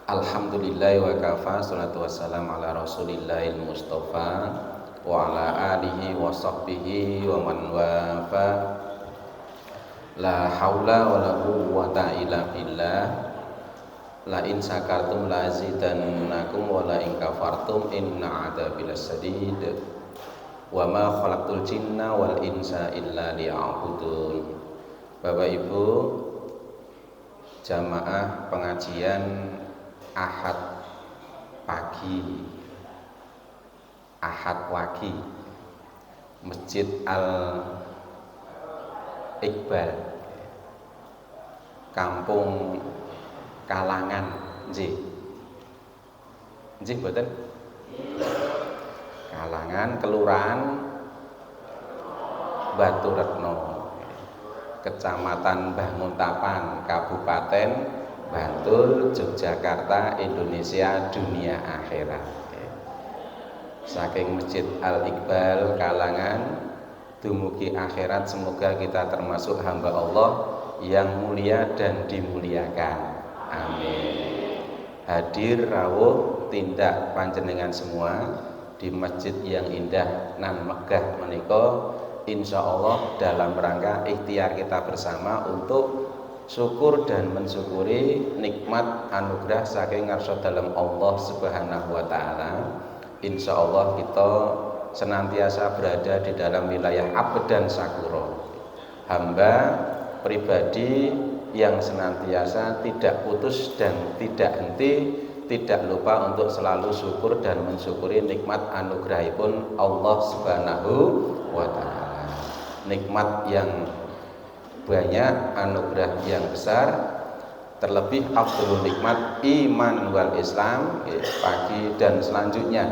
Alhamdulillah wa kafa, salatu wassalam ala rasulillahil mustafa wa ala alihi wa sahbihi wa man wafa. La haula wa la quwwata illa billah. La in sakartum la azidannakum wa la in kafartum inna adzabi lasadid. Wa ma khalaqtul jinna wal insa illa liya'budun. Bapak Ibu jamaah pengajian Ahad pagi, Ahad wagi, Masjid Al Iqbal, Kampung Kalangan, nggih mboten? Kalangan, Kelurahan Baturetno, Kecamatan Banguntapan, Kabupaten Bantul, Yogyakarta, Indonesia, dunia akhirat. Saking Masjid Al Iqbal Kalangan dumugi akhirat, semoga kita termasuk hamba Allah yang mulia dan dimuliakan. Amin. Hadir rawuh tindak panjenengan semua di masjid yang indah nan megah menika, insya Allah dalam rangka ikhtiar kita bersama untuk syukur dan mensyukuri nikmat anugerah saking ngarsa dalam Allah Subhanahu wa taala. Insya Allah kita senantiasa berada di dalam wilayah abdan sakura, hamba pribadi yang senantiasa tidak putus dan tidak henti, tidak lupa untuk selalu syukur dan mensyukuri nikmat anugerahipun Allah Subhanahu wa taala. Nikmat yang banyak, anugerah yang besar, terlebih afdhalul nikmat iman wal Islam pagi dan selanjutnya.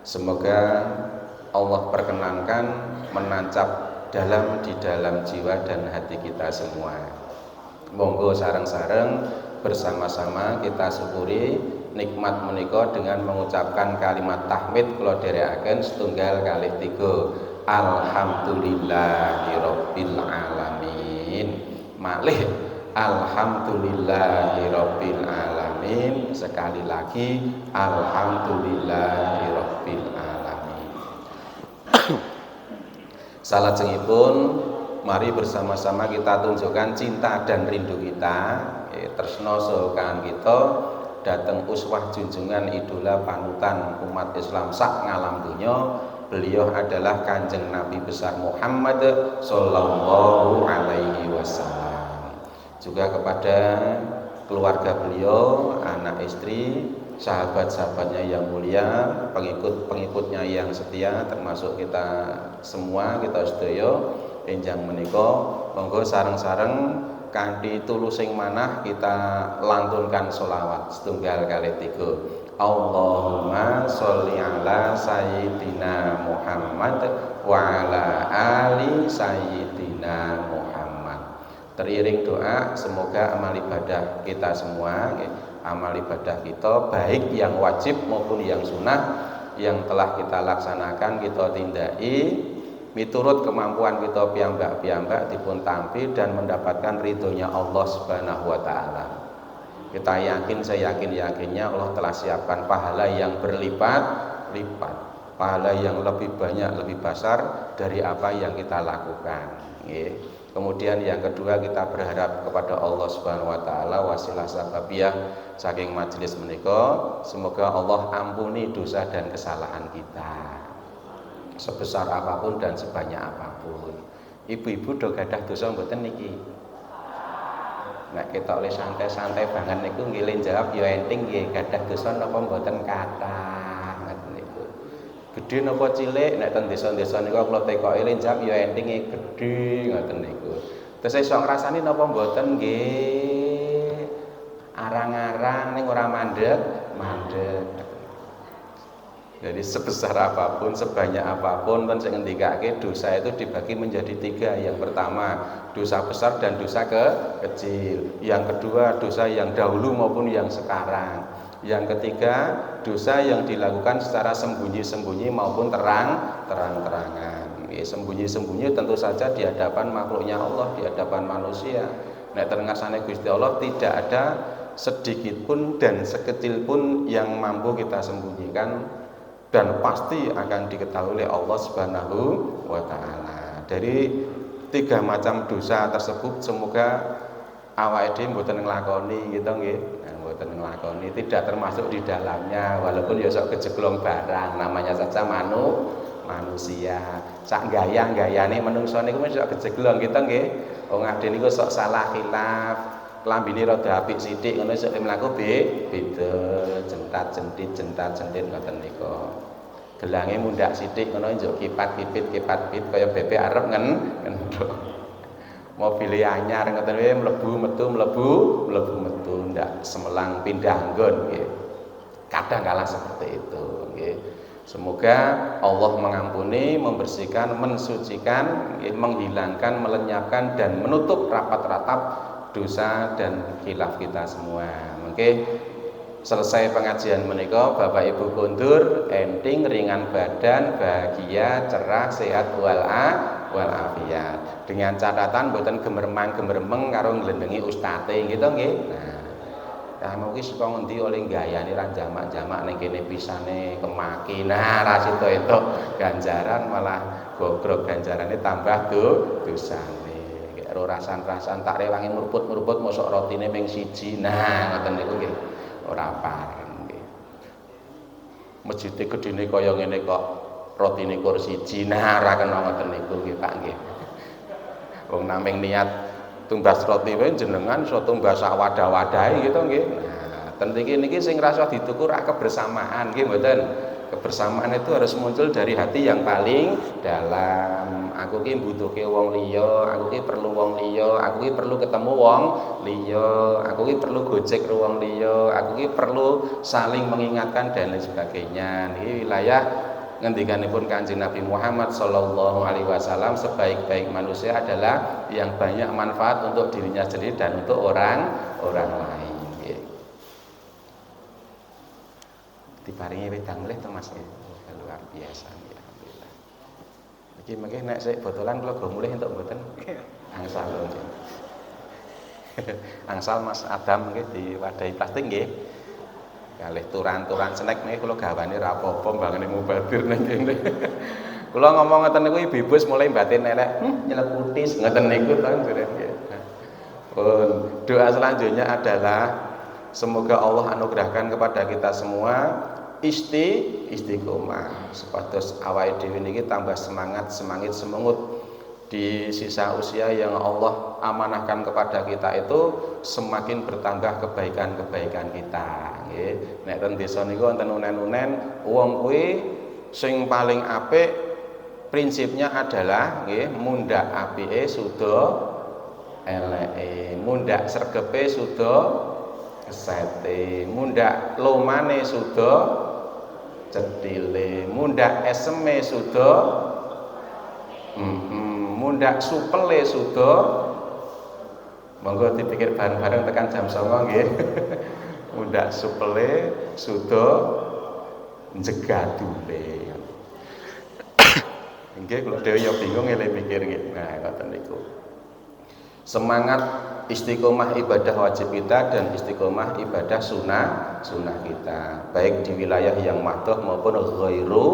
Semoga Allah perkenankan menancap di dalam jiwa dan hati kita semua. Monggo sareng-sareng bersama-sama kita syukuri nikmat menika dengan mengucapkan kalimat tahmid kula dherekaken setunggal kalih tiga. Alhamdulillahirabbil alamin. Malih alhamdulillahirabbil alamin. Sekali lagi alhamdulillahirabbil alamin. Salajengipun mari bersama-sama kita tunjukkan cinta dan rindu kita, tresna sokan kita dateng uswah junjungan idola panutan umat Islam sak ngalam dunya. Beliau adalah Kanjeng Nabi besar Muhammad sallallahu alaihi wasallam. Juga kepada keluarga beliau, anak istri, sahabat-sahabatnya yang mulia, pengikut-pengikutnya yang setia, termasuk kita semua, kita sedaya enjang menika, monggo sareng-sareng kanthi tulusing manah kita lantunkan sholawat setunggal kalih tiga. Allahumma sholli ala sayyidina Muhammad wa ala ali sayyidina Muhammad. Teriring doa, semoga amal ibadah kita semua, amal ibadah kita baik yang wajib maupun yang sunnah yang telah kita laksanakan, kita tindaki miturut kemampuan kita piyambak-piyambak dipun tampi dan mendapatkan ridhonya Allah Subhanahu wa taala. Kita yakin, saya yakin-yakinnya Allah telah siapkan pahala yang berlipat-lipat, pahala yang lebih banyak, lebih besar dari apa yang kita lakukan. Kemudian yang kedua, kita berharap kepada Allah Subhanahu wa taala wasilah sababiyah saking majelis menika, semoga Allah ampuni dosa dan kesalahan kita sebesar apapun dan sebanyak apapun. Ibu-ibu do gadah dosa mboten niki? Nek kita oleh santai-santai banget niku nggih jawab ya enting nggih, gadah dosa napa mboten kathah ngoten niku. Gedhe napa cilik, nek ten desa-desa niku kula tekoki le jawab ya enting gedhe ngoten niku. Terus iso ngrasani napa mboten nggih. Arang-arang ning ora mandeg. Jadi sebesar apapun, sebanyak apapun, kan saya ngendikake dosa itu dibagi menjadi tiga. Yang pertama dosa besar dan dosa kecil. Yang kedua dosa yang dahulu maupun yang sekarang. Yang ketiga dosa yang dilakukan secara sembunyi-sembunyi maupun terang-terangan. Sembunyi-sembunyi tentu saja di hadapan makhluknya Allah, di hadapan manusia. Nek terngasane Gusti Allah tidak ada sedikit pun dan sekecil pun yang mampu kita sembunyikan dan pasti akan diketahui oleh Allah Subhanahu wa taala. Dari 3 macam dosa tersebut semoga awake dhewe mboten nglakoni gitu nggih. Mboten nglakoni, tidak termasuk di dalamnya walaupun ya sok kejeglong barang, namanya saja manusia. Sak gayang-gayane menungso niku mesti sok kejeglong gitu nggih. Wong ade niku sok salah khilaf, klambine rada apik sithik ngono sok mlaku beda, jentat-jentit ngoten niku. Gelange mundak sithik ngono njuk kipat-kipit kaya bebek arep ngendhok. Mobil anyar ngoten wae mlebu metu ndak semelang pindah nggon nggih. Kadang kala seperti itu nggih. Semoga Allah mengampuni, membersihkan, mensucikan, menghilangkan, melenyapkan dan menutup rapat-rapat dosa dan khilaf kita semua. Mungkin selesai pengajian menika Bapak Ibu kondur, enting, ringan badan, bahagia, cerah, sehat walafiat. Dengan catatan mboten gemermang-gemermeng karo nglendengi ustate gitu nggih. Nah, mungkin saka ngendi oleh gayane ra jamak-jamak ning kene pisane kemaki. Nah, ra sida entuk ganjaran malah gogrok ganjarane tambah dosane. Karo rasan-rasan tak rewangi murput-murput mosok rotine ping 1. Nah, ngoten niku nggih. Ora pareng nggih. Masjid gedene kaya ngene kok rotine kur 1. Nah, ora kena ngoten niku nggih Pak nggih. Wong naming niat tumbas roti wae jenengan iso tumbas sak wadah-wadahe gitu nggih. Nah, ten niki sing rasa dituku rak kebersamaan nggih mboten. Kebersamaan itu harus muncul dari hati yang paling dalam. Aku ki mbutuhke wong liya, aku ki perlu wong liya, aku ki perlu ketemu wong liya, aku ki perlu gojek karo wong liya, aku ki perlu saling mengingatkan dan lain sebagainya. Niki wilayah ngendikanipun Kanjeng Nabi Muhammad sallallahu alaihi wasallam, sebaik-baik manusia adalah yang banyak manfaat untuk dirinya sendiri dan untuk orang lain. Diparingi wedang melih to Mas. Luar biasa alhamdulillah. Iki mengke nek sik botolan kula go mulih entuk mboten? Angsal nggih. Angsal Mas Adam nggih diwadahi plastik nggih. Kalih turan-turan snack niki kula gawane ra apa-apa mbangane mubadir ning kene. Kula ngomong ngoten niku ibu mulai batin elek, nyelek kutis ngoten niku to nggih. Doa selanjutnya adalah semoga Allah anugerahkan kepada kita semua istiqomah supados awake dhewe niki tambah semangat, semangut di sisa usia yang Allah amanahkan kepada kita itu semakin bertambah kebaikan-kebaikan kita nggih. Nek ten desa niku wonten unen-unen wong kuwi sing paling apik prinsipnya adalah nggih mundak apike suda eleke, mundak sregepe suda kesete, mundak lomane suda cetile, mundak eseme suda mundak supele suda. Monggo dipikir bareng-bareng tekan jam 09.00 nggih. Mundak supele suda jegadule. Nggih kula dhewe ya bingung ngene mikir nggih. Nah, ngoten niku. Semangat istiqomah ibadah wajib kita dan istiqomah ibadah sunnah kita, baik di wilayah yang mahdoh maupun ghairu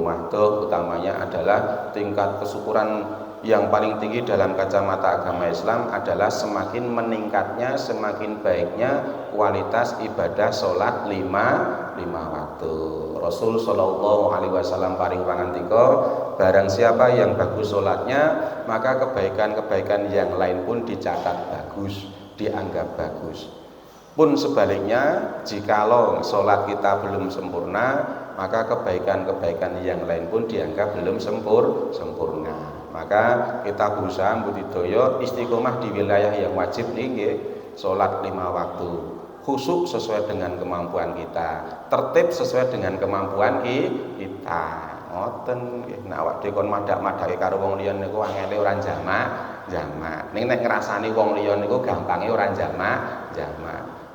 mahdoh. Utamanya adalah tingkat kesyukuran yang paling tinggi dalam kacamata agama Islam adalah semakin meningkatnya, semakin baiknya kualitas ibadah sholat lima waktu. Rasul sallallahu alaihi wasallam paring pangantika, barang siapa yang bagus sholatnya maka kebaikan-kebaikan yang lain pun dicatat bagus, dianggap bagus. Pun sebaliknya, jikalau sholat kita belum sempurna, maka kebaikan-kebaikan yang lain pun dianggap belum sempurna. Maka kita berusaha budidaya istiqomah di wilayah yang wajib nggih, sholat 5 waktu, khusyuk sesuai dengan kemampuan kita, tertib sesuai dengan kemampuan kita. Ngoten nggih, nek awak dhewe kon madak-madake karo wong liya niku angele ora jamak. Ning nek ngrasani wong liya niku gampange ora jamak.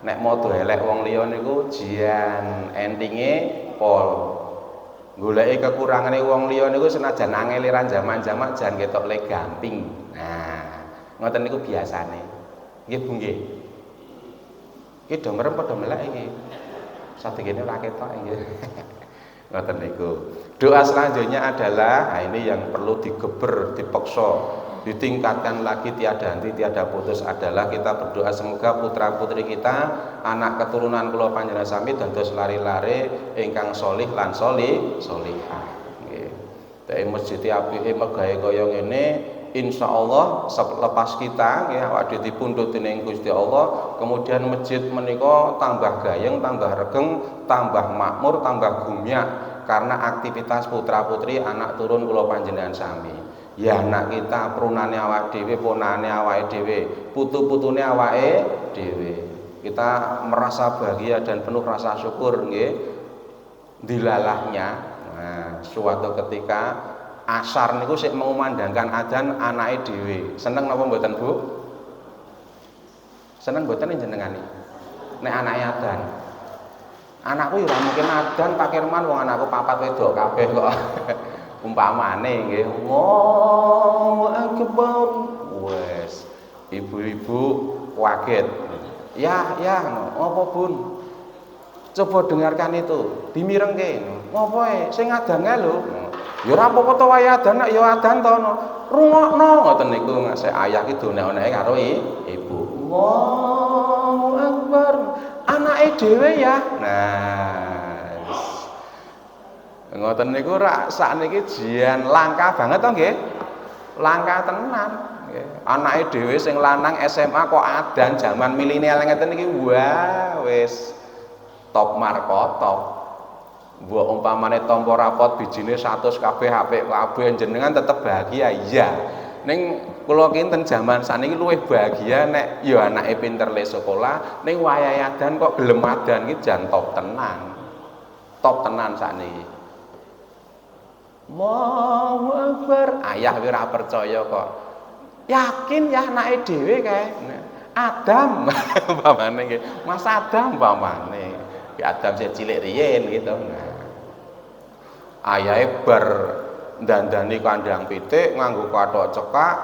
Nek modo elek wong liya niku jian, endinge pol. Goleki kekurangane wong liya niku senajan angele ra jamak-jamak jan ketok le gamping. Nah, ngoten niku biasane. Nggih Bu nggih. Iki do merem padha melek iki. Sategene ora ketok iki. Ngoten niku. Doa selanjutnya adalah, nah ini yang perlu digeber, dipeksa, ditingkatkan lagi tiada henti, tiada putus adalah kita berdoa semoga putra putri kita, anak keturunan kula panjenengan sami dados lari-lari ingkang solih lan solihah. Nggih. Dene masjid apike megawe kaya ngene, insyaallah selepas kita nggih awak dhewe dipundhut dening Gusti Allah, kemudian masjid menika tambah gayeng, tambah regeng, tambah makmur, tambah gumyak karena aktivitas putra putri anak turun kula panjenengan sami. Ya anak kita prunane awake dhewe, ponane awake dhewe, putu-putune awake dhewe. Kita merasa bahagia dan penuh rasa syukur nggih. Dilalahnya nah, suatu ketika asar niku sik mengumandangkan adzan anake dhewe. Seneng napa mboten, Bu? Seneng mboten jenengan iki? Nek anake adzan. Anakku ya ora mungkin adzan Pak Kirman wong anakku papat wedok kabeh kok. Umpamane nggih, Allahu Akbar. Wes, ibu-ibu kaget. Ya, apa Bun? Coba dengarkan itu, dimirengke. Ngopo sing adange lho. Ya ora apa-apa to wae adan, ya adan to. Rungokno ngoten niku ngasih ayah ki donek-oneke karo ibu. Allahu Akbar. Anake dhewe ya. Nah, ngoten niku rak sakniki jian langka banget to nggih. Langka tenan nggih. Anake dhewe sing lanang SMA kok adan jaman milenial ngeten iki wah wis top markotop. Mbok umpamane tampa rapot bijine 100 kabeh apik kabeh jenengan tetep bahagia iya. Ning kula kinten jaman saniki luwih bahagia nek ya anake pinter le sekolah, ning wayahe adan kok gelem adan iki jan top tenan. Top tenan sakniki. Allahu Akbar. Ayah wis ora percaya kok. Yakin ya anake dhewe kae. Adam umpamane nggih. Mas Adam umpamane. Ya Adam sing cilik riyen gitu. Nah. Ayahe bar ndandani kandhang pitik nganggo kathok cekak,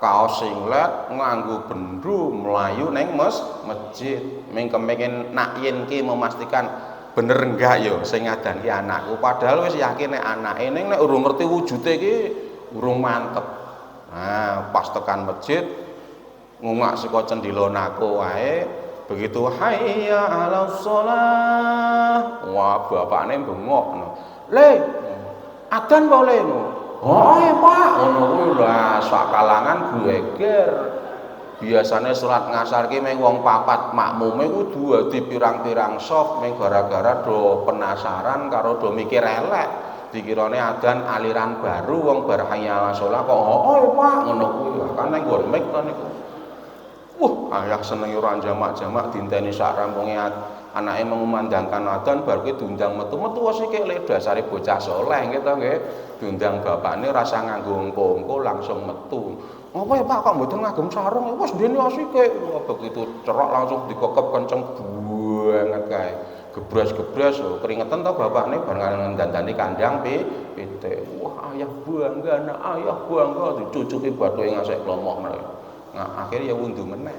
kaos singlet, nganggo bendu melayu ning masjid. Mengkemengin nak yen ki memastikan bener enggak yo sing ngadanki anakku padahal wis yakin nek anake ning nek urung ngerti wujude iki urung mantep. Nah, pas tekan masjid ngungak saka cendhila nako wae begitu hayya 'alas shalah. Wah, bapakne bengok. Le, adzan boleh no. Oh, ya Pak, ngono kuwi lha sak kalangan geger. Biasane salat ngasar ki mung wong papat makmume kudu dadi pirang-pirang soft mung gara-gara do penasaran karo do mikir elek. Dikirane adzan aliran baru wong bar hayya 'alas shalah kok oh ya Pak, ngono kuwi kan ning nggon mik to niku. Ayah seneng ora jamak-jamak dinteni sak rampunge anake mengumandangkan adzan bar kuwi diundang metu-metu wis iki lek dasare bocah saleh gitu nggih. Diundang bapakne rasa nganggo engko-engko langsung metu. Apa ya Pak kok mboten ngagem sarung? Wis dene asike. Begitu cerok langsung dikokep kenceng banget kae. Gebras-gebras keringetan to bapakne bar ngandani kandhang pitik. Wah, ayah bangga, anak ayah bangga dicucuki bathuke ngasih klomoh mereka. Nah, akhirnya ya wundu meneh.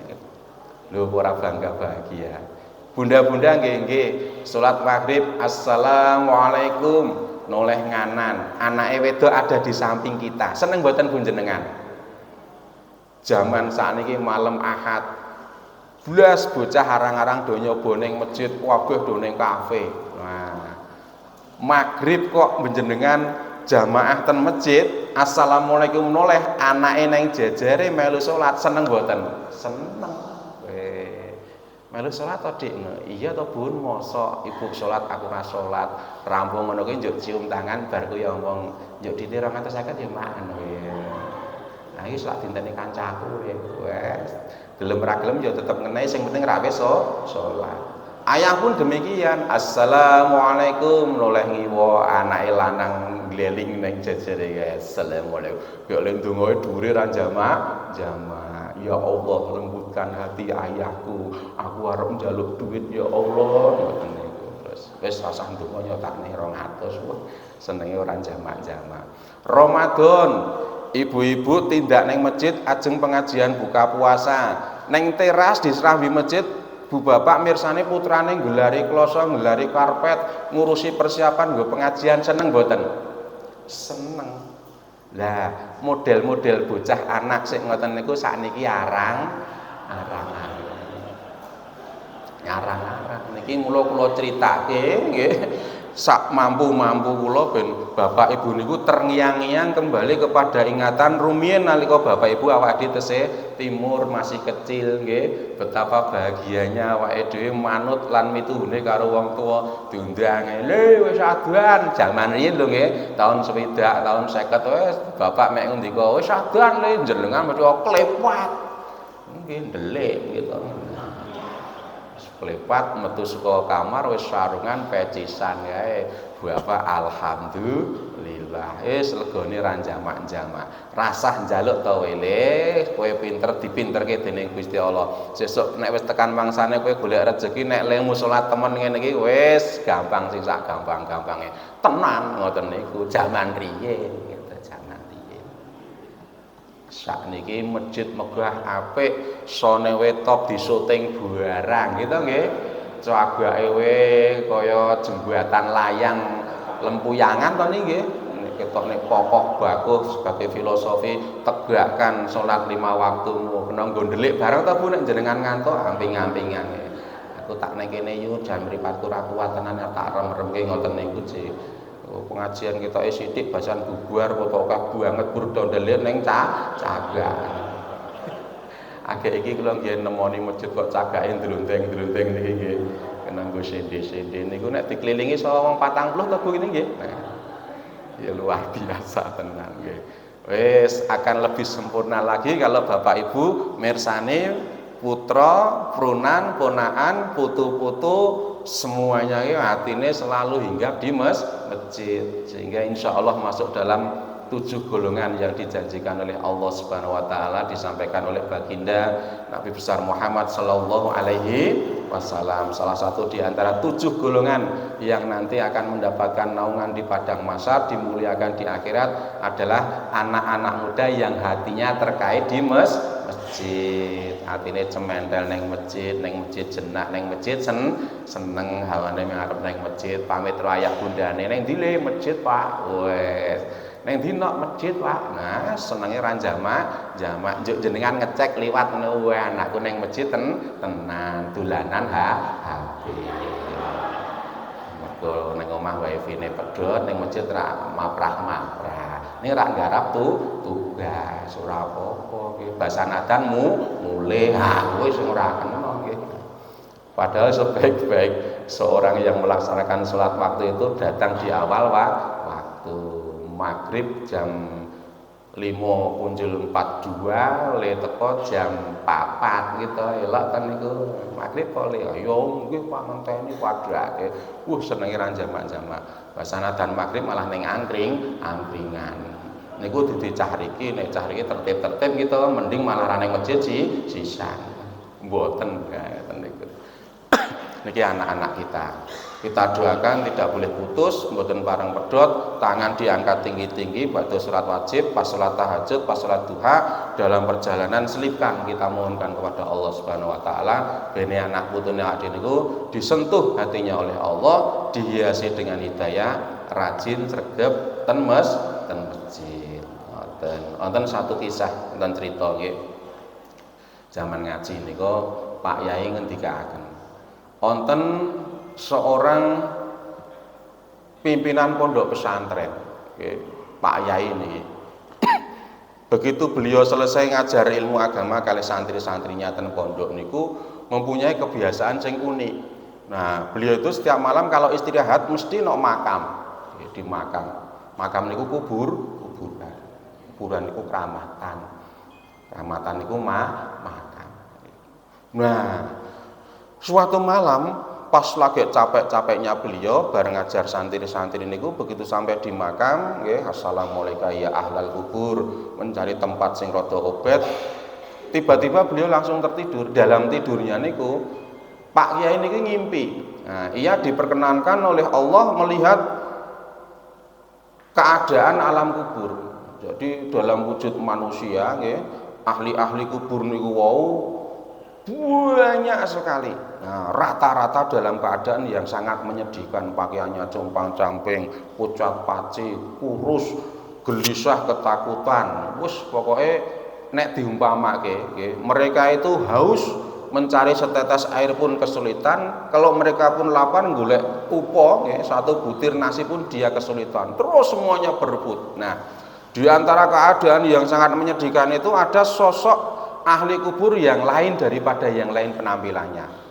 Lho ora bangga bahagia. Bunda-bunda nggih salat maghrib assalamualaikum noleh nganan. Anake wedok ada di samping kita. Seneng mboten panjenengan? Zaman sakniki malam Ahad. Blas bocah arang-arang do nyoba ning masjid, kabeh do ning kafe. Nah, maghrib kok panjenengan jamaah ten masjid assalamualaikum noleh anake nang jejere melu salat seneng mboten? Seneng. Melu salat to Dik? Iya to Bun, mosok ibu salat aku ora salat. Rampung ngono kuwi njuk cium tangan bar kuwi omong njuk dite 250 ya man. Nah iki sak dinteni kancaku wes. Gelem ra gelem ya tetep ngenehi sing penting ra wis salat. Ayah pun demikian. Assalamualaikum noleh ngiwa anake lanang ngleling ning jejere guys. Assalamualaikum. Ya le ndongae dhuwure ra jamak. Ya Allah lembutkan hati ayahku. Aku arep njaluk duit ya Allah. Ngoten niku. Terus wis rasah ndonga nyotakne 200. Wah, senenge ora jamak-jamak. Ramadan, ibu-ibu tindak ning masjid ajeng pengajian buka puasa. Neng teras di serambi masjid Bu bapak mirsani putrane ngelari kloso, ngelari karpet, ngurusi persiapan nggo pengajian, seneng mboten? Seneng. Lah, model-model bocah anak sik ngoten niku sakniki arang-arang. Niki mula kula critake nggih. Sak mampu-mampu kula ben bapak ibu niku terngiang-ngiang kembali kepada ingatan rumiyin nalika bapak ibu awake dhewe tesih timur masih kecil nggih, betapa bahagianya awake dhewe manut lan mituhune karo wong tuwa diundang lho wis adan jaman riyin lho nggih tahun 60 tahun 50 wis bapak mek ngendika wis adan le jenengan mesti klepat nggih ndelik gitu. Klepat metu saka kamar wis sarungan pecisan kae. Bapak alhamdulillah wis legane ra jamak-jamak. Rasah njaluk to wele, kowe pinter dipinterke dening Gusti Allah. Sesuk nek wis tekan mangsane kowe golek rejeki nek lemu salat temen ngene iki wis gampang sing sak gampang-gampange. Tenan ngoten niku jaman riyin gitu jaman riyin. Sakniki masjid megah apik, sone top disuting barang gitu nggih. Cagake we kaya jembatan layang lempuyangan to niki nggih. Ketok nek kokoh bagus sebagai filosofi tegakkan salat 5 waktu kena nggo ndelik barang ta Bu nek jenengan ngantuk amping-ampingan. Aku tak nek kene yo jam mripatku ra kuat tenan tak rem-remke ngoten niku sih. Pengajian kita sithik basan bubar potok banget burdo ndelik ning cagak. Agek iki kula nggih nemoni masjid kok cagake ndrundeng-ndrundeng niki nggih. Kena nggo sende-sende niku nek dikelilingi saha wong 40 to Bu ngene nggih. Ya luar biasa tenan nggih. Wis akan lebih sempurna lagi kalau Bapak Ibu mirsani putra, prunan, ponaan, putu-putu semuanya ini hatine selalu hinggap di masjid sehingga insya Allah masuk dalam 7 golongan yang dijanjikan oleh Allah Subhanahu wa taala disampaikan oleh baginda Nabi besar Muhammad sallallahu alaihi wasallam. Salah satu di antara 7 golongan yang nanti akan mendapatkan naungan di padang mahsyar dimuliakan di akhirat adalah anak-anak muda yang hatinya terkait di masjid. Atine cementel neng masjid jenak neng masjid seneng hawane ngarep neng masjid pamit raya bundane neng dile masjid Pak wes neng dino masjid Pak nah senenge ra jamak jenengan ngecek liwat ngono wae anakku neng masjid tenan dolanan HP mergo neng omah wifi-ne pedhot neng masjid ra maprah ini ra nggarap tugas ora apa-apa nggih basa nadanmu mulih wis ora kena nggih. Padahal sebaik-baik seorang yang melaksanakan sholat waktu itu datang di awal waktu maghrib jam 5 punjul 42 le teko jam 4 gitu elok kan niku maghrib kok le yo nggih Pak ngenteni padrake senenge ra jamak-jamak basana dan maghrib malah ning angkringan niku dadi cah riki nek cah riki tertib-tertib gitu mending malah ra ning masjid sisan mboten ngoten niku niki anak-anak kita doakan tidak boleh putus mboten pareng pedhot tangan diangkat tinggi-tinggi pada salat wajib pas salat tahajud pas salat duha dalam perjalanan selipkan kita mohonkan kepada Allah Subhanahu wa taala bene anak putune ade niku disentuh hatinya oleh Allah dihiasi dengan hidayah rajin sregep ten masjid wonten satu kisah wonten cerita nggih zaman ngaji niku Pak Yai ngendikaaken wonten seorang pimpinan pondok pesantren Pak Yai ini begitu beliau selesai ngajar ilmu agama kali santri-santrinya ten pondok niku mempunyai kebiasaan sing unik. Nah beliau itu setiap malam kalau istirahat mesti nok makam di makam niku kuburan niku keramatan niku makam. Nah suatu malam pas lagi capek-capeknya beliau bareng ngajar santri-santri niku begitu sampai di makam nggih assalamualaikum ya ahlal kubur mencari tempat sing rada obet tiba-tiba beliau langsung tertidur dalam tidurnya niku Pak Kiai niki ngimpi nah, ia diperkenankan oleh Allah melihat keadaan alam kubur jadi dalam wujud manusia nggih ahli-ahli kubur niku wau banyak sekali. Nah, rata-rata dalam keadaan yang sangat menyedihkan, pakaiannya compang-camping, pucat paci, kurus, gelisah, ketakutan. Wes pokoknya nek diumpamake, mereka itu haus mencari setetes air pun kesulitan. Kalau mereka pun lapar golek upo, satu butir nasi pun dia kesulitan. Terus semuanya berebut. Nah, di antara keadaan yang sangat menyedihkan itu ada sosok ahli kubur yang lain daripada yang lain penampilannya.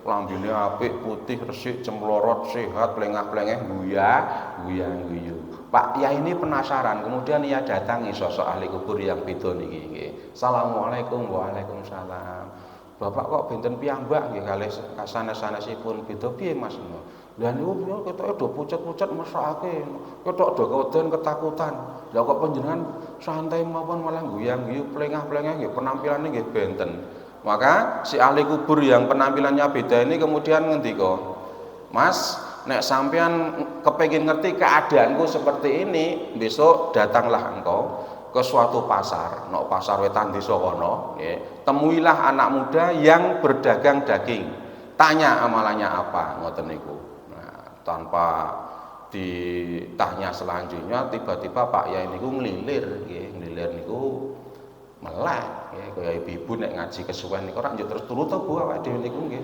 Lambine apik, putih, resik, cemlorot, sehat, plengah-plengeh, guyu. Pak Yai ini penasaran, kemudian ia datangi sosok ahli kubur yang beda niki. Assalamualaikum. Waalaikumsalam. Bapak kok benten piyambak nggih kalih sanes-sanesipun beda piye Mas? Lah niku ketoke do pucet-pucet mesake, ketok do koden ketakutan. Lah kok panjenengan santai mawon malah guyang-guyu plengah-plengah nggih penampilane nggih benten. Maka si ahli kubur yang penampilannya beda ini kemudian ngendika, "Mas, nek sampean kepengin ngerti keadaanku seperti ini, besok datanglah engkau ke suatu pasar, pasar wetan desa kono, temuilah anak muda yang berdagang daging. Tanya amalannya apa?" Ngoten niku. Tanpa ditanya selanjutnya tiba-tiba Pak Yai niku nglilir niku melek kaya ibu nek ngaji kesuwen niku ora terus turu to Bu awake dhewe niku nggih.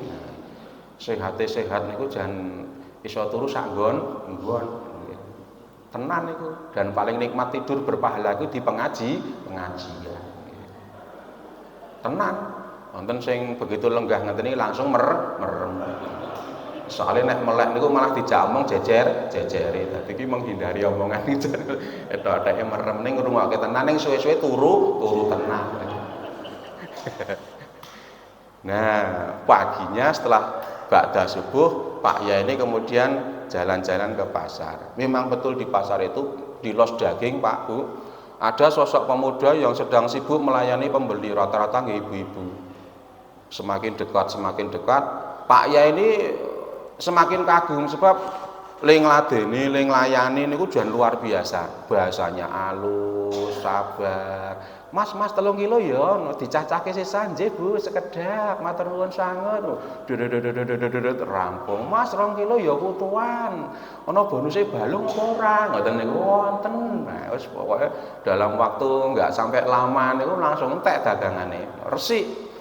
Sehat niku jan iso turu sak nggon tenan niku, dan paling nikmat tidur berpahala iku di pengajian. Tenan wonten sing begitu lenggah ngeten iki langsung merem. Soalnya nek melek niku malah dijak omong jejeri. Dadi iki menghindari omongan itu. Etok-etoke merem ning ngrungokke tenan ning suwe-suwe turu tenan. Nah, paginya setelah ba'da subuh, Pak Yai ini kemudian jalan-jalan ke pasar. Memang betul di pasar itu di los daging, Pak Bu, ada sosok pemuda yang sedang sibuk melayani pembeli, rata-rata ibu-ibu. Semakin dekat, Pak Yai ini semakin kagum sebab ling ladeni, ling layani niku jan luar biasa. Bahasanya alus, sabar. Mas 3 kilo ya, dicacake sisan nggih Bu, sekedap, matur nuwun sanget. Rampung. Mas 2 kilo ya putuan. Ana bonuse balung apa ora? Ngoten niku wonten. Nah, wis pokoke dalam waktu enggak sampai lama niku langsung entek dagangane. Resik.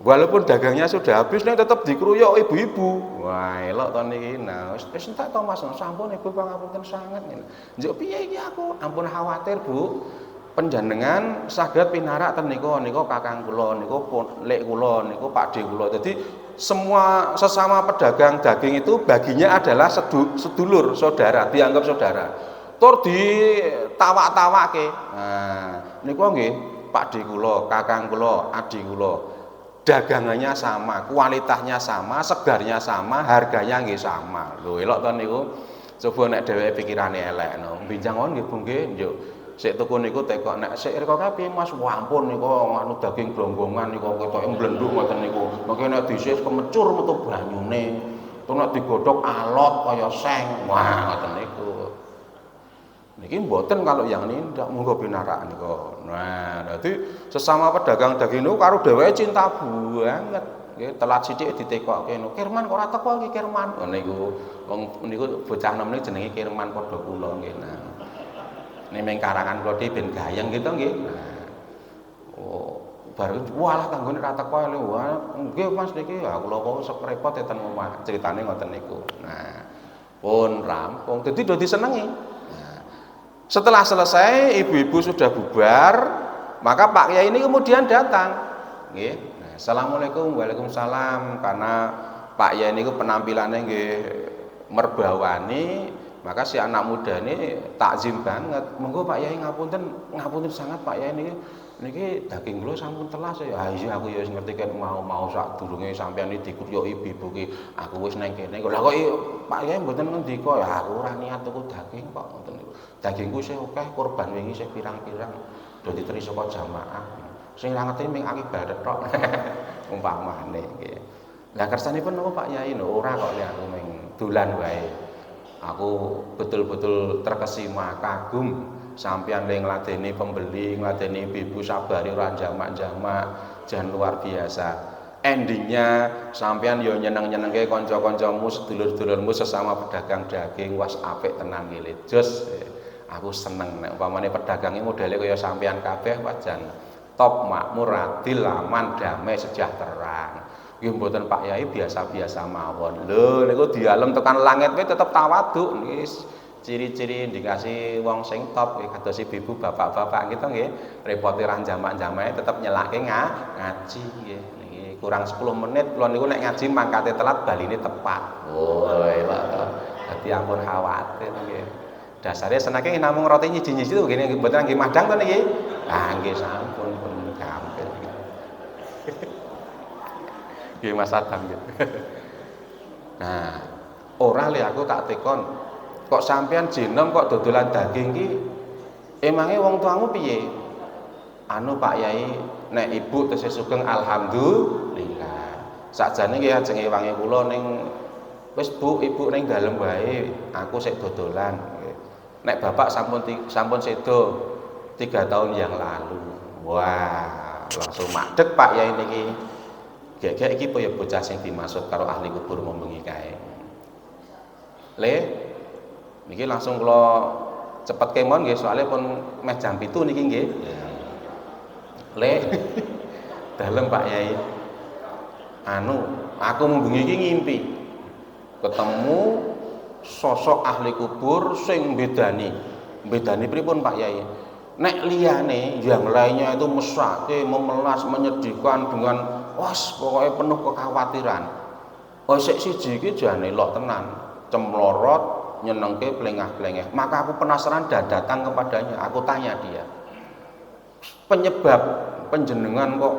Walaupun dagangnya sudah habis, nih tetap dikeruyok ibu-ibu. Wah, elok to niki. Nah, wis entek to Mas, sampun Ibu pangapunten sanget ngene. Njuk piye iki aku? Ampun khawatir, Bu. Panjenengan saged pinarak ten nika kakang kula, lek kula, pakde kula. Jadi semua sesama pedagang daging itu baginya adalah sedulur, saudara, dianggap saudara. Tur ditawak-tawake. Nah, niku nggih pakde kula, kakang kula, adik kula. Dagangannya sama, kualitasnya sama, segarnya sama, harganya nggih sama. Lho elok to niku. Coba nek dheweke pikirane elek no. Bincang on nggih Bu nggih, njuk sik tuku niku tekok nek sik reko kae Mas, wah ampun niku anu daging blonggongan niku ketoke mblenduk ngoten niku. Mengke nek disis kemecur metu banyune. Terus nek digodhog alot kaya seng. Wah ngoten niku. Niki mboten kalau yang ini ndak monggo pinarak niku. Nah, dadi sesama pedagang daging niku karo dheweke cinta banget. Nggih, telat sithik ditekokke niku. Kirman kok ora teko iki Kirman. Ngono niku. Wong niku bocah nom niku jenenge Kirman padha kula nggih. Nah. Ning karangan kula dhewe ben gayeng gitu nggih. Nah. Oh, baru walah kanggone ora teko lho. Wah, nggih Mas niki ya kula kok sekrepot ten omah. Critane ngoten niku. Nah, pun rampung. Dadi do disenengi. Setelah selesai, ibu-ibu sudah bubar, maka Pak Yai ini kemudian datang. Nggih. Nah, Assalamualaikum, waalaikumsalam. Karena Pak Yai ini penampilannya nggih merbawani, maka si anak muda ini takzim banget. Monggo Pak Yai ngapunten sangat Pak Yai niki daging kula sampun telas ya. Ah iya aku ya wis ngerti kan mau sak durunge sampean iki dikuyok ibu-ibu ki. Aku wis nang kene. Lah kok Pak Yai mboten ngendika ya aku ora niat tuku daging kok ngoten niku. Dagingku isih akeh kurban wingi isih pirang-pirang. Do diteri saka jamaah. Sing ora ngerti ming akibat tok. Umpamane nggih. Lah kersanipun napa Pak Yai lho ora kok lek aku ming dolan wae. Aku betul-betul terkesima, kagum sampeyan ning ngladeni pembeli, ngladeni ibu-ibu sabari ora jamak-jamak, jan luar biasa. endingnya sampean yo nyeneng-nyenengke kanca-kancamu, sedulur-sedulurmu sesama pedagang daging, was apik tenan iki. Jos aku seneng nek umpamane pedagange modele kaya sampean kabeh wajan top, makmur, adil, aman, damai, sejahtera. Nggih mboten Pak Yai biasa-biasa mawon. Lho niku dialem tekan langit kuwi tetep tawadhu nggih. Ciri-ciri indikasi wong sing top nggih kados ibu bapak-bapak kita nggih repote ra jamak-jamake tetep nyelake ngaji nggih. Niki kurang 10 menit kula niku nek ngaji mangkate telat baline tepat. Oh, elok to. Dadi ampun khawatir nggih. Dasare senake namung roti nyiji-nyiji to nggih mboten nggih madang to niki. Ah nggih sampun pun gampil. Nggih Mas Adam nggih. Nah, ora le aku tak tekon. Kok sampean jenom kok dodolan daging ki? Emange wong tuamu piye? Anu Pak Yai, nek ibu tesih sugeng alhamdulillah. Sakjane nggih ajeng ewange kula ning wis Bu, ibu ning dalem wae, aku sik dodolan. Nek bapak sampun sedo 3 tahun yang lalu. Wah, langsung madeg Pak Yai niki. Gek-gek iki ya bocah sing dimaksud karo ahli kubur membengi kae. Le niki langsung kula cepet kemon nggih soalnya pun meh jam 7 niki nggih. Le dalem Pak Yai. Anu, aku membengi iki ngimpi ketemu sosok ahli kubur sing bedani. Bedani pripun Pak Yai? Nek liyane yang lainnya itu mesake, memelas, menyedihkan dengan was pokoknya penuh kekhawatiran. Oh sik siji iki jane elok tenan, cemlorot, nyenengke plengah-plengeh. Maka aku penasaran dan datang kepadanya. Aku tanya dia, penyebab penjenengan kok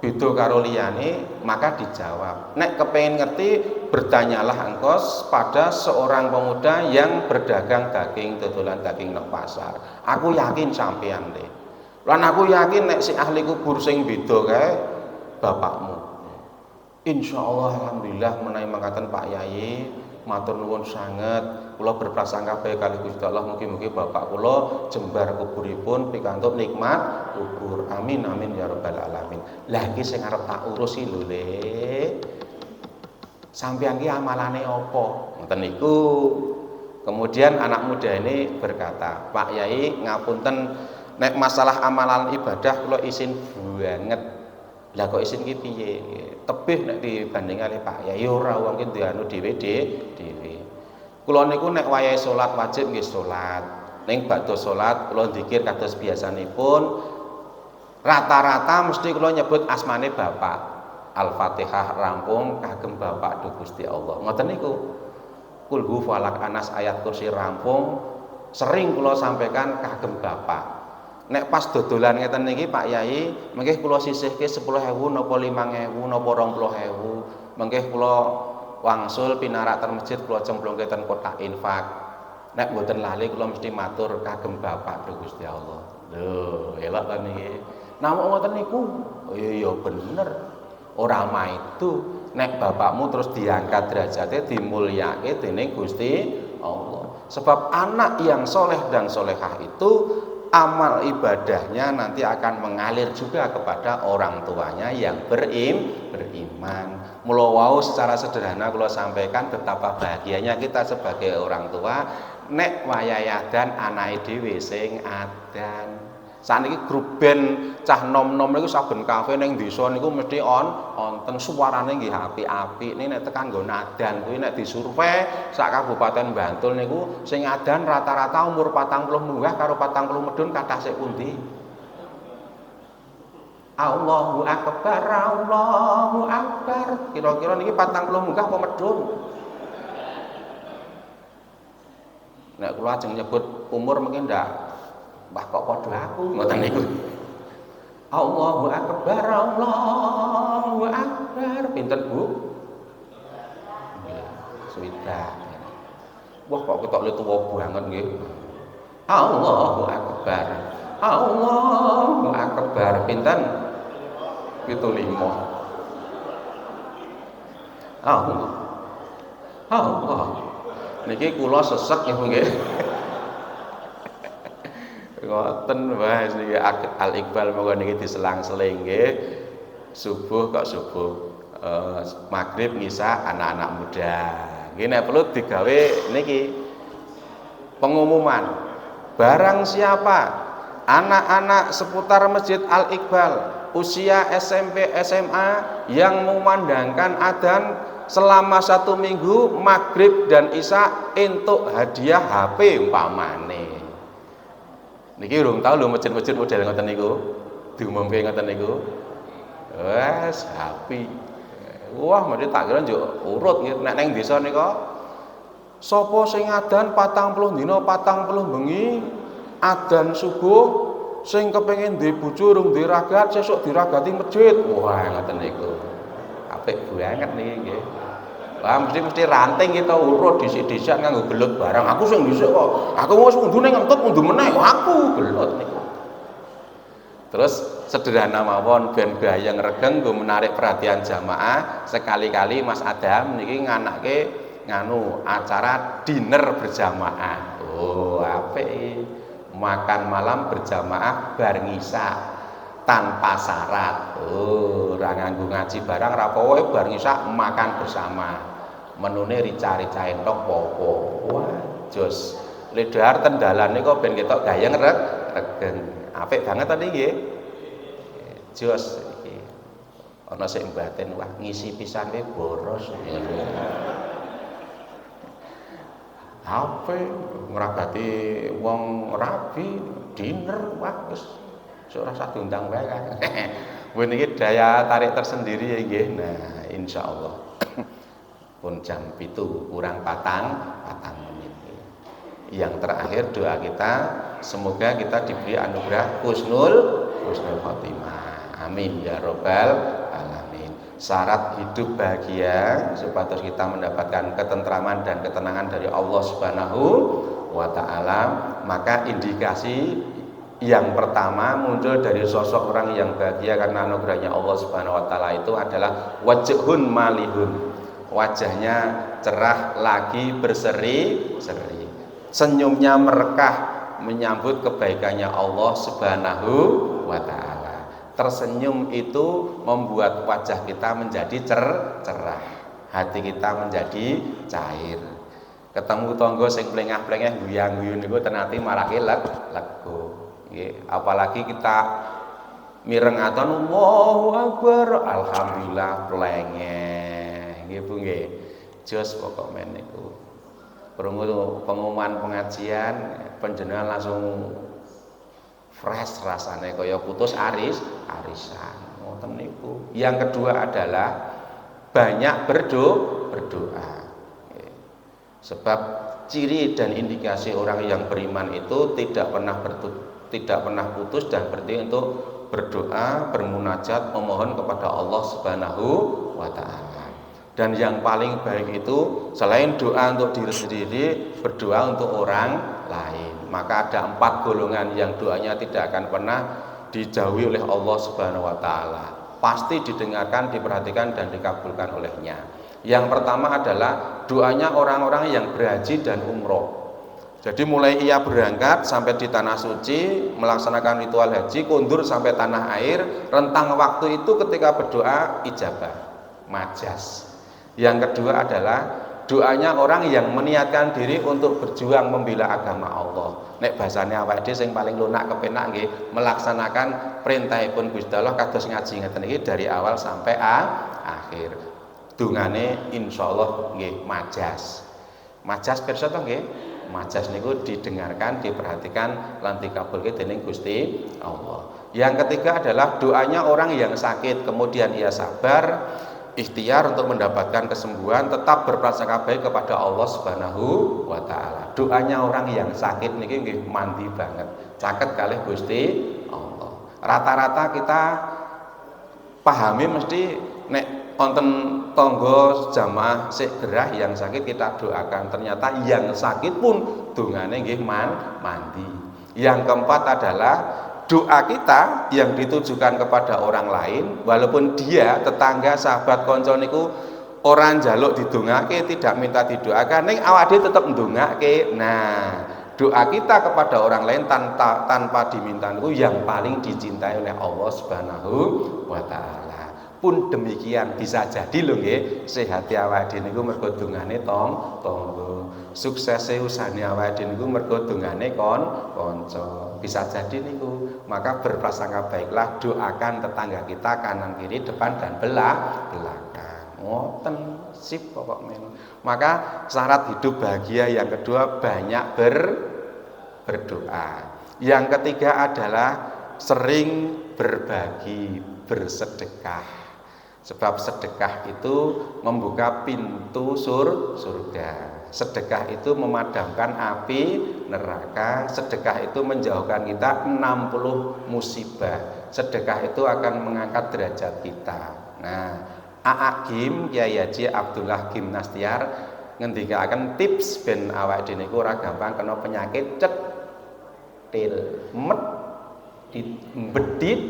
beda karo liyane? Maka dijawab, nek kepengin ngerti bertanyalah engkau pada seorang pemuda yang berdagang daging, dodolan daging nang pasar. Aku yakin sampean deh. Lan aku yakin nek si ahli kubur sing beda kae bapakmu. Insyaallah alhamdulillah menawi mangkaten Pak Yai, matur nuwun sanget. Kula berprasangka bae kali Gusti Allah mugi-mugi bapak kula jembar kuburipun pikantuk nikmat kubur. Amin amin ya rabbal alamin. Lah iki sing arep tak urusi lho Le. Sampeyan ki amalane apa? Ngoten niku. Kemudian anak muda ini berkata, Pak Yai ngapunten nek masalah amalan ibadah kula isin banget. Lah kok isin ki piye? Tebih nek dibanding kali Pak Yai ora wong ki anu dhewe. Kula niku nek wayahe salat wajib nggih salat. Ning badhe salat kula zikir kados biasanipun. Rata-rata mesti kula nyebut asmane Bapak. Al-Fatihah rampung kagem Bapak Duh Gusti Allah. Ngoten niku. Qul hu falak anas ayat kursi rampung sering kula sampaikan kagem Bapak. Nek pas dodolan ngeten niki Pak Yai, mengke kula sisihke 10.000 napa 5.000 napa 20.000. Mengke kula wangsul pinarak ten masjid kula cemplungke ten kotak infak. Nek mboten lali kula mesti matur kagem Bapak Duh Gusti Allah. Lho, elok ta niki. Namung ngoten niku. Oh iya bener. Ora maitu nek bapakmu terus diangkat derajatnya dimulyake dening Gusti Allah. Sebab anak yang soleh dan solehah itu amal ibadahnya nanti akan mengalir juga kepada orang tuanya yang beriman. Mula wau secara sederhana kula sampaikan betapa bahagianya kita sebagai orang tua nek wayahe adzan anake dhewe sing adzan. Saniki grup band cah nom-nom niku saben kafe ning desa niku mesti onten suarane nggih apik-apik. Nek tekan nggon adzan kuwi nek disurvei sak Kabupaten Bantul niku sing adzan rata-rata umur 40 munggah karo 40 medun kathah sik pundi? Allahu akbar, Allahu akbar. Kira-kira niki 40 munggah apa medun? Nek kula ajeng nyebut umur mungkin ndak Mbah kok padha aku ngoten niku. Allahu akbar, Allahu akbar. Pinten Bu? Nggih, swidak. Wah kok ketok le tuwa banget nggih. Allahu akbar. Allahu akbar. Pinten? 75. Allah. Niki kula sesek nggih. Ngoten wae niki Al Iqbal monggo niki diselang-seling nggih. Subuh kok subuh. maghrib ngisa anak-anak muda. Gini perlu digawe niki pengumuman. Barang siapa anak-anak seputar Masjid Al-Iqbal usia SMP SMA yang memandangkan adzan selama 1 minggu maghrib dan isya entuk hadiah HP umpamane. Niki urung tau lho masjid-masjid model ngoten niku. Diumumke ngoten niku. Wes HP. Wah, mesti tak kira yo urut nek ning desa nika sapa sing adzan 40 dina 40 bengi adzan subuh sing kepengin duwe bojo urung diragat sesuk diragati masjid. Wah, ngoten niku. Apik banget niki nggih. Wah, mesti ranting kita urut dhisik-dhisik nganggo gelut barang. Aku sing dhisik kok. Aku wis undune ngentut mundur meneh. Aku gelut niku. Terus sederhana mawon ben gayeng regeng nggo menarik perhatian jamaah, sekali-kali Mas Adam niki nganake nganu acara dinner berjamaah. Oh, apik. Makan malam berjamaah bar ngisa tanpa syarat. Oh, ora nganggo ngaji barang ra apa-apa bar ngisa makan bersama. Menune rica-rica entok popo. Wah, jos. Ledhar tendalan niku ben ketok gayeng regeng. Apik banget tadi nggih. Jos iki. Ana sing batin wah ngisi pisan wae boros. Apa ngragati wong rabi dinner wah wis ora usah diundang wae kan. Mun iki daya tarik tersendiri ya nggih. Nah, insyaallah pun jam 7 kurang patang menit. Yang terakhir doa kita semoga kita diberi anugerah husnul khotimah. Amin ya robbal alamin. Syarat hidup bahagia supaya kita mendapatkan ketentraman dan ketenangan dari Allah Subhanahu wa taala, maka indikasi yang pertama muncul dari sosok orang yang bahagia karena anugerahnya Allah Subhanahu wa taala itu adalah wajhun malihun. Wajahnya cerah lagi berseri-seri. Senyumnya merekah menyambut kebaikannya Allah Subhanahu wa taala. Tersenyum itu membuat wajah kita menjadi cerah, hati kita menjadi cair. Ketemu tangga sing plengah-plengeh guyang-guyu niku tenati marake lego. Nggih, apalagi kita mireng aton Allahu Akbar, alhamdulillah plengeh. Nggih Bu nggih. Jos pokok men niku. Krungu pengumuman pengajian panjenengan langsung fresh rasane kaya putus arisan. Ngoten niku. Yang kedua adalah banyak berdoa. Sebab ciri dan indikasi orang yang beriman itu tidak pernah putus dan berhenti untuk berdoa, bermunajat, memohon kepada Allah Subhanahu wa taala. Dan yang paling baik itu selain doa untuk diri sendiri, berdoa untuk orang lain. Maka ada 4 golongan yang doanya tidak akan pernah dijauhi oleh Allah Subhanahu wa taala. Pasti didengarkan, diperhatikan dan dikabulkan olehnya. Yang pertama adalah doanya orang-orang yang berhaji dan umroh. Jadi mulai ia berangkat sampai di tanah suci, melaksanakan ritual haji, kondur sampai tanah air, rentang waktu itu ketika berdoa ijabah, majas. Yang kedua adalah doanya orang yang meniatkan diri untuk berjuang membela agama Allah. Nek bahasane awake dhewe sing paling lunak kepenak nggih melaksanakan perintahipun Gusti Allah kados ngaji ngeten iki dari awal sampai akhir. Dungane insyaallah nggih majas. Majas pirsa to nggih? Majas niku didengarkan, diperhatikan lan dikabulke dening Gusti Allah. Yang ketiga adalah doanya orang yang sakit kemudian ia sabar, ikhtiar untuk mendapatkan kesembuhan, tetap berprasangka baik kepada Allah Subhanahu wa taala. Doanya orang yang sakit niki nggih mandi banget. Caket kalih Gusti Allah. Rata-rata kita pahami mesti nek wonten tangga jamaah sik gerah yang sakit kita doakan. Ternyata yang sakit pun dongane nggih mandi. Yang keempat adalah doa kita yang ditujukan kepada orang lain, walaupun dia tetangga, sahabat, kanca niku ora njaluk didongake, tidak minta didoakan, ning awake dhewe tetep ndongake. Nah, doa kita kepada orang lain tanpa diminta niku yang paling dicintai oleh Allah Subhanahu wa taala. pun demikian bisa jadi lho nggih sehati awake dhewe niku mergo dongane tangga. Suksese usahane awake dhewe niku mergo dongane kanca. Bisa jadi niku. Maka berprasangka baiklah, doakan tetangga kita kanan kiri depan dan belakang. Ngoten sip pokok men. Maka syarat hidup bahagia yang kedua banyak berdoa. Yang ketiga adalah sering berbagi, bersedekah. Sebab sedekah itu membuka pintu surga. Sedekah itu memadamkan api neraka. Sedekah itu menjauhkan kita 60 musibah. Sedekah itu akan mengangkat derajat kita. Nah, Aa Gim Kyai Haji Abdullah Gimnastiar ngendikaken tips ben awake dhewe niku ora gampang kena penyakit cetil, met, bedit,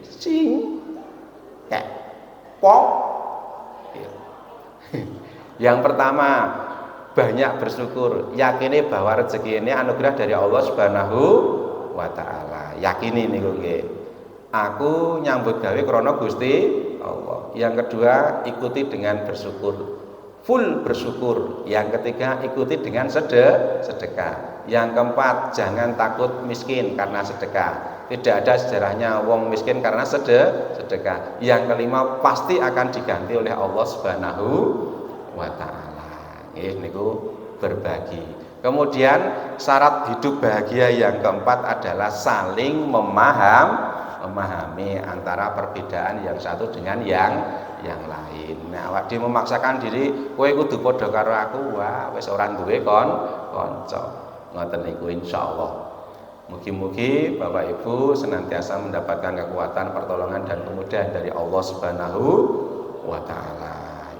sing, pok. Yang pertama, banyak bersyukur. Yakini bahwa rezeki ini anugerah dari Allah Subhanahu wa taala. Yakini niku nggih. Aku nyambut gawe krana Gusti Allah. Yang kedua, ikuti dengan bersyukur. Full bersyukur. Yang ketiga, ikuti dengan sedekah. Yang keempat, jangan takut miskin karena sedekah. Tidak ada sejarahnya wong miskin karena sedekah. Yang kelima, pasti akan diganti oleh Allah Subhanahu wa taala. Niku berbagi. Kemudian syarat hidup bahagia yang keempat adalah saling memahami antara perbedaan yang satu dengan yang lain. Nah, awak dhewe memaksakan diri, kowe kudu padha karo aku, wah wis ora duwe kanca. Ngoten niku insyaallah. Mugi-mugi Bapak Ibu senantiasa mendapatkan kekuatan, pertolongan dan kemudahan dari Allah Subhanahu wa taala.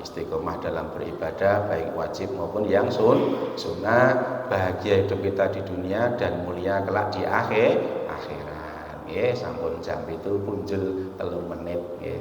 Istiqomah dalam beribadah baik wajib maupun yang sunnah, bahagia hidup kita di dunia dan mulia kelak di akhirat. Nggih, sampun jam itu punjul 3 menit nggih.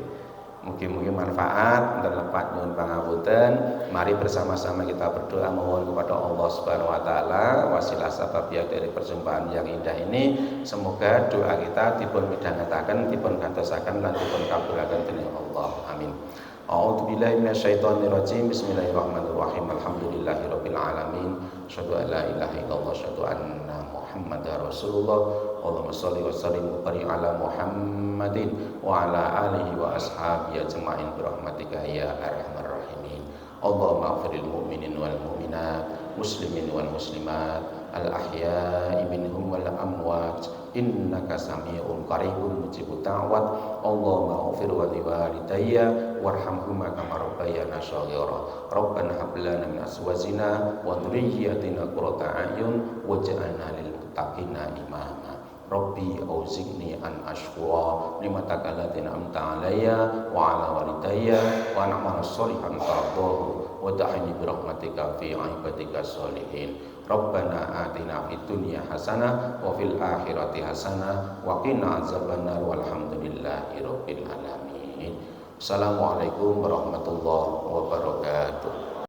Mugi-mugi manfaat dan lepat nyuwun pangapunten. Mari bersama-sama kita berdoa mohon kepada Allah Subhanahu wa taala wasilah sababiah dari perjumpaan yang indah ini. Semoga doa kita dipun midhangetaken, dipun gantosaken lan dipun kabulaken dening Allah. Amin. A'udzubillahi minasyaitonirrajim. Bismillahirrahmanirrahim. Alhamdulillahirabbil alamin. Asyhadu an la ilaha illallah, asyhadu anna Muhammadar Rasulullah. Allahumma shalli wa sallim wa barik ala Muhammadin wa ala alihi wa ashabihi ajma'in bi rahmatika ya arhamar rahimin. Allahumma ighfiril mu'minin wal mu'minat, muslimin wal muslimat, al ahya'i minhum wal amwat, innaka sami'un qaribun mujibud da'wat. Allahumma ighfir wa liwalidayya warhamhuma kama rabbayana shaghira. Rabbana hab lana min azwajina wa dhurriyyatina qurrata a'yun waj'alna lil muttaqina imama. Rabbi auzi'ni an ashkura ni'mataka allati an'amta 'alayya wa 'ala walidayya wa an a'mala shalihan tardahu wa da'ini bi rahmatika fi 'ibadika sholihin. Rabbana atina fid dunya hasanah wa fil akhirati hasanah wa qina azabannar walhamdulillahi rabbil alamin. Assalamualaikum warahmatullahi wabarakatuh.